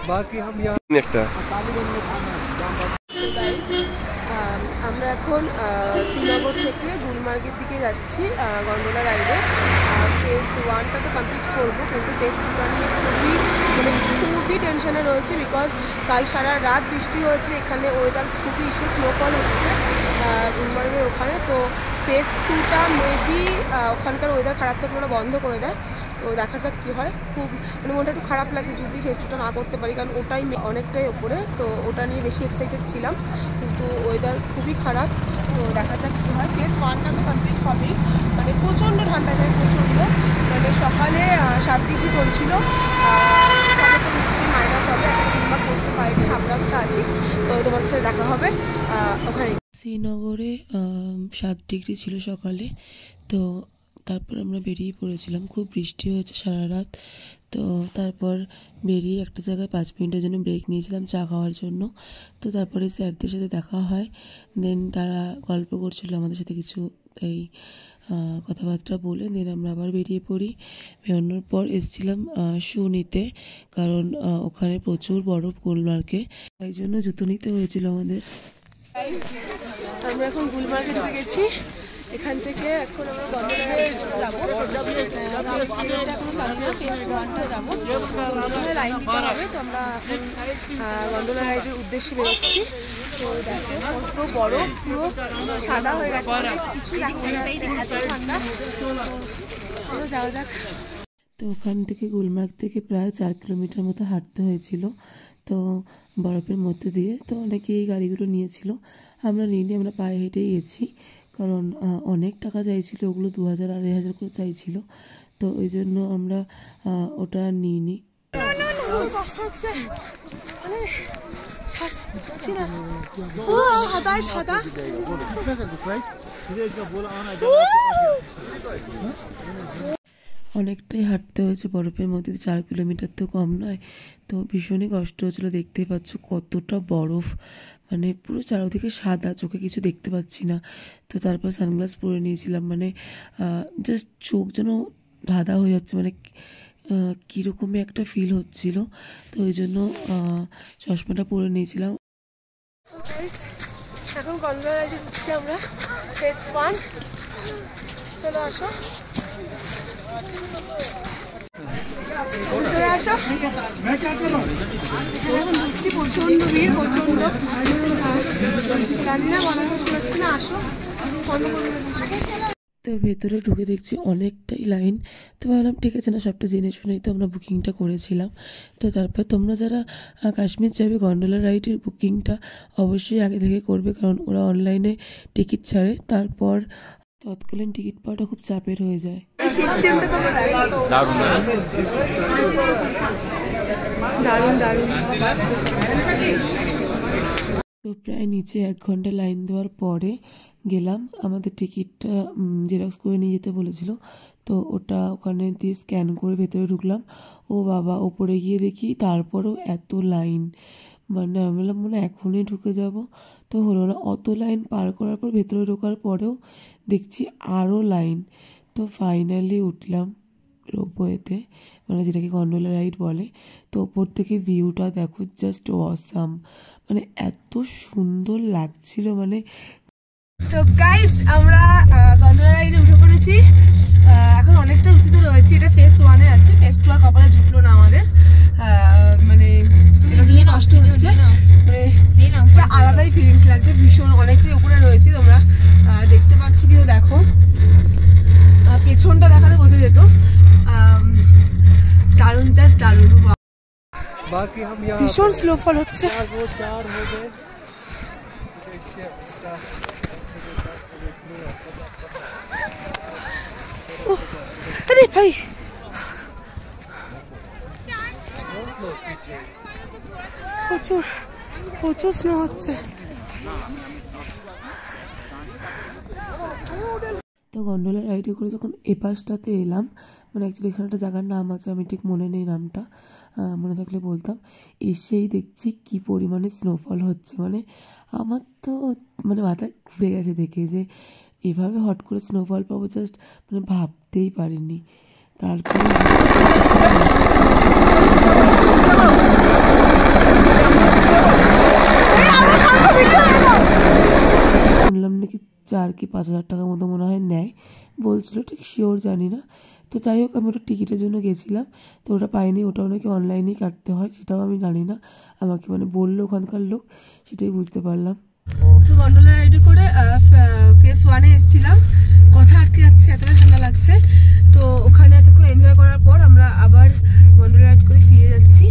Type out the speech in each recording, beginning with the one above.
बाकी हम यहाँ আমরা এখন শ্রীনগর থেকে গুলমার্গের দিকে যাচ্ছি গন্ডোলা রাইডে। ফেজ 1টা তো কমপ্লিট করবো, কিন্তু ফেজ 2টা নিয়ে খুবই টেনশনে রয়েছে। বিকজ কাল সারা রাত বৃষ্টি হয়েছে, এখানে ওয়েদার খুবই স্নোফল হচ্ছে গুলমার্গের ওখানে। তো ফেজ 2টা মেবি ওখানকার ওয়েদার খারাপ থাকলে ওরা বন্ধ করে দেয়। তো দেখা যাক কী হয়। খুব মনটা একটু খারাপ লাগছে যদি ফেজ 2টা না করতে পারি, কারণ ওটাই অনেকটাই ওপরে, তো ওটা নিয়ে বেশি এক্সাইটেড ছিলাম। কিন্তু ওয়েদার খুবই খারাপ, তো দেখা যাক কী হয়। ফেজ 1টা তো কমপ্লিট হবেই, মানে প্রচণ্ড ঠান্ডা যায়, প্রচণ্ড। মানে সকালে 7 ডিগ্রি চলছিল, তো নিশ্চয়ই মাইনাস হবে। এখন কিংবা পৌঁছতে পারিনি, হাফ রাস্তা আছি। তো তোমাদের সাথে দেখা হবে ওখানে। শ্রীনগরে 7 ডিগ্রি ছিল সকালে, তো তারপর আমরা বেরিয়ে পড়েছিলাম। খুব বৃষ্টি হয়েছে সারা রাত। তো তারপর বেরিয়ে একটা জায়গায় 5 মিনিটের জন্য ব্রেক নিয়েছিলাম চা খাওয়ার জন্য। তো তারপরে স্যারদের সাথে দেখা হয়, দেন তারা গল্প করছিল আমাদের সাথে কিছু, এই কথাবার্তা বলে দেন আমরা আবার বেরিয়ে পড়ি। বেরোনোর পর এসেছিলাম শু নিতে, কারণ ওখানে প্রচুর বরফ গুলমার্গে, তাই জন্য জুতো নিতে হয়েছিল আমাদের। আমরা এখন গুলমার্গে ঢুকে গেছি। এখান থেকে এখন আমরা গন্ডোলা যাবো, লাইন দিতে হবে। তো আমরা গন্ডোলা রাইডের উদ্দেশ্যে বেরোচ্ছি। তো দেখো কত বড়, পুরো সাদা হয়ে গেছে, কিছু লাগবে না, এত ঠান্ডা। চলো যাওয়া যাক। তো ওখান থেকে গুলমার্গ থেকে প্রায় 4 কিলোমিটার মতো হাঁটতে হয়েছিল, তো বরফের মধ্যে দিয়ে। তো অনেকে এই গাড়িগুলো নিয়েছিল, আমরা নিইনি, আমরা পায়ে হেঁটেই গেছি। কারণ অনেক টাকা চাইছিল, ওগুলো 2000 2500 করে চাইছিল, তো ওই জন্য আমরা ওটা নিইনি। কষ্ট হচ্ছে, মানে শ্বাস পাচ্ছি না, সাদা সাদা। অনেকটাই হাঁটতে হয়েছে বরফের মধ্যে, 4 কিলোমিটার তো কম নয়। তো ভীষণই কষ্ট হচ্ছিলো। দেখতেই পাচ্ছ কতটা বরফ, মানে পুরো চারদিকে সাদা, চোখে কিছু দেখতে পাচ্ছি না। তো তারপর সানগ্লাস পরে নিয়েছিলাম, মানে জাস্ট চোখ যেন ধাঁধা হয়ে যাচ্ছে, মানে কীরকমই একটা ফিল হচ্ছিল। তো ওই জন্য চশমাটা পরে নিয়েছিলাম। এখন গন্ডোলা রাইডে হচ্ছে আমরা ফেজ 1। চলো আসো, চলে আসো। এখন ঢুকছি, প্রচণ্ড ভিড়, প্রচণ্ড। জানি না মনে হচ্ছে না, আসো। তো ভেতরে ঢুকে দেখছি অনেকটাই লাইন। তো ভাবলাম ঠিক আছে, না সবটা জেনে শুনেই তো আমরা বুকিংটা করেছিলাম। তো তারপর তোমরা যারা কাশ্মীর যাবে গন্ডোলা রাইডের বুকিংটা অবশ্যই আগে থেকে করবে, কারণ ওরা অনলাইনে টিকিট ছাড়ে, তারপর তৎকালীন টিকিট পাওয়াটা খুব চাপের হয়ে যায়। তো প্রায় নিচে 1 ঘন্টা লাইন দেওয়ার পরে গেলাম। আমাদের টিকিটটা জেরক্স করে নিয়ে যেতে বলেছিল, তো ওটা ওখানে দিয়ে স্ক্যান করে ভেতরে ঢুকলাম। ও বাবা, ওপরে গিয়ে দেখি তারপরেও এত লাইন, মানে আমি বললাম মনে এখনই ঢুকে যাব, তো হলো না। অত লাইন পার করার পর ভেতরে ঢোকার পরেও দেখছি আরও লাইন। তো ফাইনালি উঠলাম রোপওয়েতে, মানে যেটাকে গন্ডোলা রাইড বলে। তো ওপর থেকে ভিউটা দেখো, জাস্ট অসাম, মানে এত সুন্দর লাগছিল। মানে তো গাইস, আমরা গন্ডোলা রাইডে উঠে পড়েছি। এখন অনেকটা উঁচুতে রয়েছি, এটা ফেজ 1-এ আছে, ফেজ 2 আর কপালে জুটলো না আমাদের। মানে কষ্ট হচ্ছে, মানে পুরো আলাদাই ফিলিংস লাগছে, ভীষণ অনেকটাই উপরে রয়েছি। তোমরা দেখতে পাচ্ছ কি, দেখো পেছনটা দেখালে বোঝা যেত। দারুণ, জাস্ট দারুণ। ভীষণ স্নোফল হচ্ছে। আরে ভাই, প্রচুর প্রচুর স্নো হচ্ছে। তো গন্ডোলা রাইডে করে যখন এপাশটাতে এলাম, মানে অ্যাকচুয়ালি এখানে একটা জায়গার নাম আছে, আমি ঠিক মনে নেই নামটা, মনে থাকলে বলতাম। এসেই দেখছি কি পরিমাণে স্নোফল হচ্ছে, মানে আমার তো মানে মাথা ঘুরে গেছে দেখে, যে এভাবে হট করে স্নোফল পাবো জাস্ট মানে ভাবতেই পারিনি। তারপরে শুনলাম নাকি 4 কি 5,000 টাকার মতো মনে হয় নেয় বলছিল, ঠিক শিওর জানি না। তো যাই হোক, আমি ওটা টিকিটের জন্য গেছিলাম, তো ওটা পাইনি। ওটাও নাকি অনলাইনেই কাটতে হয়, সেটাও আমি জানি না, আমাকে মানে বললো ওখানকার লোক, সেটাই বুঝতে পারলাম। তো গন্ডোলা রাইডে করে ফেস 1-এ এসেছিলাম, কথা আটকে যাচ্ছে, এতটা ঠান্ডা লাগছে। তো ওখানে এতক্ষণ এনজয় করার পর আমরা আবার গন্ডোলা রাইড করে ফিরে যাচ্ছি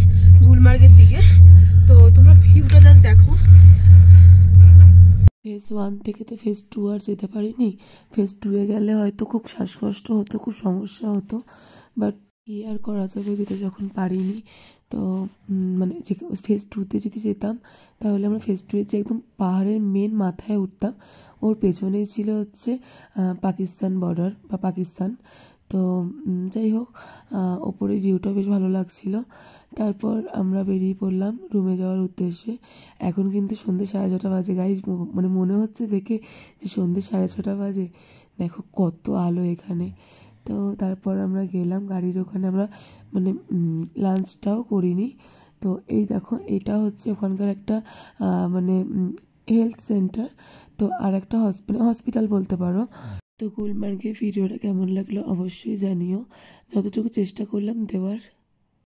গুলমার্গের দিকে। তো তোমরা ভিউটা জাস্ট দেখো। ফেজ 1 থেকে তো ফেজ 2 আর যেতে পারিনি। ফেজ 2-এ গেলে হয়তো খুব শ্বাসকষ্ট হতো, খুব সমস্যা হতো, বাট কি আর করা যাবে, যেতে যখন পারিনি। তো মানে যে ফেজ 2-তে যদি যেতাম তাহলে আমরা ফেজ 2-এর যে একদম পাহাড়ের মেন মাথায় উঠতাম, ওর পেছনেই ছিল হচ্ছে পাকিস্তান বর্ডার বা পাকিস্তান। তো যাই হোক, ওপরের ভিউটা বেশ ভালো লাগছিল। তারপর আমরা বেরিয়ে পড়লাম রুমে যাওয়ার উদ্দেশ্যে। এখন কিন্তু সন্ধ্যে 6:30 বাজে গাইজ, মানে মনে হচ্ছে দেখে যে সন্ধ্যে 6:30 বাজে। দেখো কত আলো এখানে। তো তারপর আমরা গেলাম গাড়ির ওখানে, আমরা মানে লাঞ্চটাও করিনি। তো এই দেখো, এটা হচ্ছে ওখানকার একটা মানে হেলথ সেন্টার, তো আর একটা হসপিটাল বলতে পারো। তো গুলমার্গের ভিডিওটা কেমন লাগলো অবশ্যই জানিও, যতটুকু চেষ্টা করলাম দেওয়ার।